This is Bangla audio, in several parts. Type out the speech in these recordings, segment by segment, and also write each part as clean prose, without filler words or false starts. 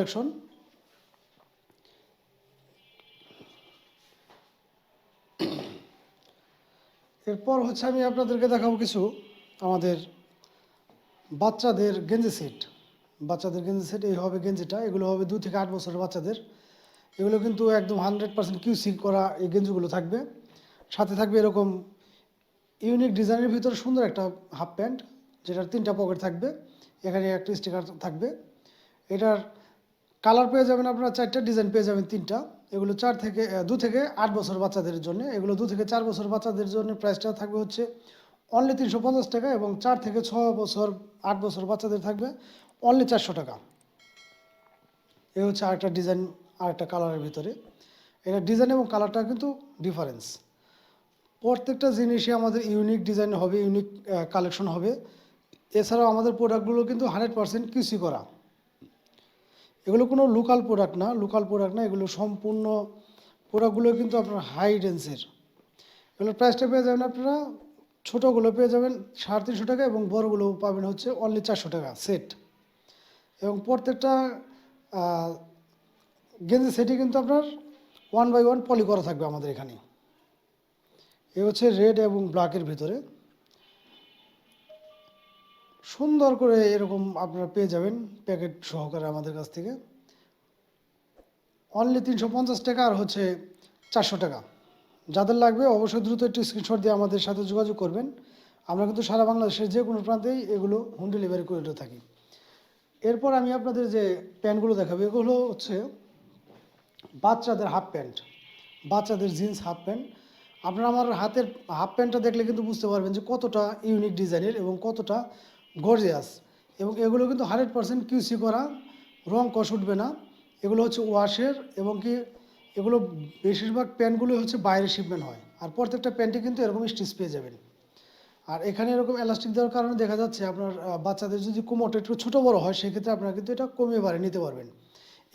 কালেকশন। এরপর হচ্ছে আমি আপনাদেরকে দেখাবো কিছু আমাদের বাচ্চাদের গেঞ্জি সেট। বাচ্চাদের গেঞ্জি সেট এই হবে গেঞ্জিটা, এগুলো হবে 2 থেকে 8 বছরের বাচ্চাদের। এগুলো কিন্তু একদম 100% কিউসি করা এই গেঞ্জিগুলো থাকবে। সাথে থাকবে এরকম ইউনিক ডিজাইনের ভিতরে সুন্দর একটা হাফ প্যান্ট, যেটার 3টা পকেট থাকবে, এখানে একটা স্টিকার থাকবে। এটার কালার পেয়ে যাবেন আপনারা 4টা, ডিজাইন পেয়ে যাবেন 3টা। এগুলো 2 থেকে 8 বছর বাচ্চাদের জন্য। এগুলো 2 থেকে 4 বছর বাচ্চাদের জন্য প্রাইসটা থাকবে হচ্ছে অনলি 350 টাকা, এবং 4 থেকে 6 বছর 8 বছর বাচ্চাদের থাকবে অনলি 400 টাকা। এই হচ্ছে আরেকটা ডিজাইন, আরেকটা কালারের ভিতরে। এটা ডিজাইন এবং কালারটা কিন্তু ডিফারেন্স। প্রত্যেকটা জিনিসই আমাদের ইউনিক ডিজাইন হবে, ইউনিক কালেকশন হবে। এছাড়াও আমাদের প্রোডাক্টগুলো কিন্তু 100% কিউসি করা। এগুলো কোনো লোকাল প্রোডাক্ট না, এগুলো সম্পূর্ণ প্রোডাক্টগুলো কিন্তু আপনার হাই রেঞ্জের। এগুলোর প্রাইসটা পেয়ে যাবেন আপনারা, ছোটোগুলো পেয়ে যাবেন 350 টাকা, এবং বড়গুলো পাবেন হচ্ছে অনলি 400 টাকা সেট। এবং প্রত্যেকটা গেঞ্জি সেটই কিন্তু আপনার 1 বাই 1 পলি করা থাকবে আমাদের এখানে। এ হচ্ছে রেড এবং ব্ল্যাকের ভিতরে সুন্দর করে এরকম আপনারা পেয়ে যাবেন প্যাকেট সহকারে আমাদের কাছ থেকে অনলি 350 টাকা, আর হচ্ছে 400 টাকা। যাদের লাগবে অবশ্যই দ্রুত একটি স্ক্রিনশট দিয়ে আমাদের সাথে যোগাযোগ করবেন। আমরা কিন্তু সারা বাংলাদেশের যে কোনো প্রান্তেই এগুলো হোম ডেলিভারি করে থাকি। এরপর আমি আপনাদের যে প্যান্টগুলো দেখাবো, এগুলো হচ্ছে বাচ্চাদের হাফ প্যান্ট, বাচ্চাদের জিন্স হাফ প্যান্ট। আপনারা আমার হাতের হাফ প্যান্টটা দেখলে কিন্তু বুঝতে পারবেন যে কতটা ইউনিক ডিজাইনের এবং কতটা গর্জিয়াস। এবং এগুলো কিন্তু 100% কিউসি করা, রং কষ উঠবে না। এগুলো হচ্ছে ওয়াশের, এবং কি এগুলো বেশিরভাগ প্যান্টগুলো হচ্ছে বাইরে শিপমেন্ট হয়, আর প্রত্যেকটা প্যান্টে কিন্তু এরকম স্টিচ পেয়ে যাবেন। আর এখানে এরকম এলাস্টিক দেওয়ার কারণে দেখা যাচ্ছে আপনার বাচ্চাদের যদি কোমরটা একটু ছোটো বড়ো হয়, সেক্ষেত্রে আপনারা কিন্তু এটা কমিয়ে বাড়িয়ে নিতে পারবেন।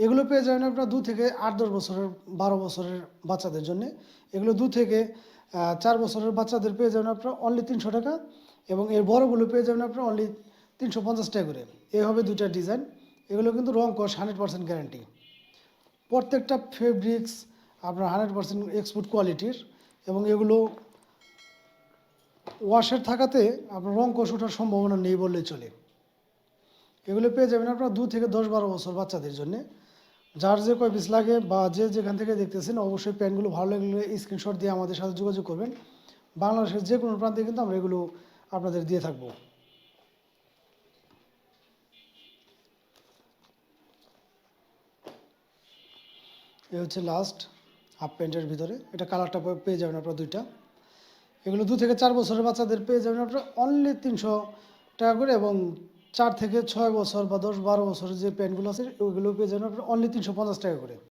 এগুলো পেয়ে যাবেন আপনার 2 থেকে 8-10 বছরের 12 বছরের বাচ্চাদের জন্য। এগুলো 2 থেকে 4 বছরের বাচ্চাদের পেয়ে যাবেন আপনার অনলি 300 টাকা, এবং এর বড়গুলো পেয়ে যাবেন আপনার অনলি 350 টাকা করে। এই হবে 2টা ডিজাইন। এগুলো কিন্তু রং কষ 100% গ্যারান্টি। প্রত্যেকটা ফেব্রিক্স আপনার 100% এক্সপোর্ট কোয়ালিটির, এবং এগুলো ওয়াশের থাকাতে আপনার রং কষ ওঠার সম্ভাবনা নেই বললেই চলে। এগুলো পেয়ে যাবেন আপনার 2 থেকে 10-12 বছর বাচ্চাদের জন্য। যার যে কয় পিস লাগে বা যে যেখান থেকে দেখতেছেন, অবশ্যই প্যান্টগুলো ভালো লাগলে স্ক্রিনশট দিয়ে আমাদের সাথে যোগাযোগ করবেন। বাংলাদেশের যে কোনো প্রান্তে কিন্তু আমরা এগুলো আপনাদের দিয়ে থাকবো। এই হচ্ছে লাস্ট হাফ প্যান্টের ভিতরে, এটা কালারটা পেয়ে যাবেন আপনার 2টা। এগুলো 2 থেকে 4 বছরের বাচ্চাদের পেয়ে যাবেন আপনার অনলি 300 টাকা করে, এবং 4 থেকে 6 বছর বা 10-12 বছরের যে প্যান্টগুলো আছে ওইগুলো পেয়ে যাবেন আপনার অনলি 350 টাকা করে।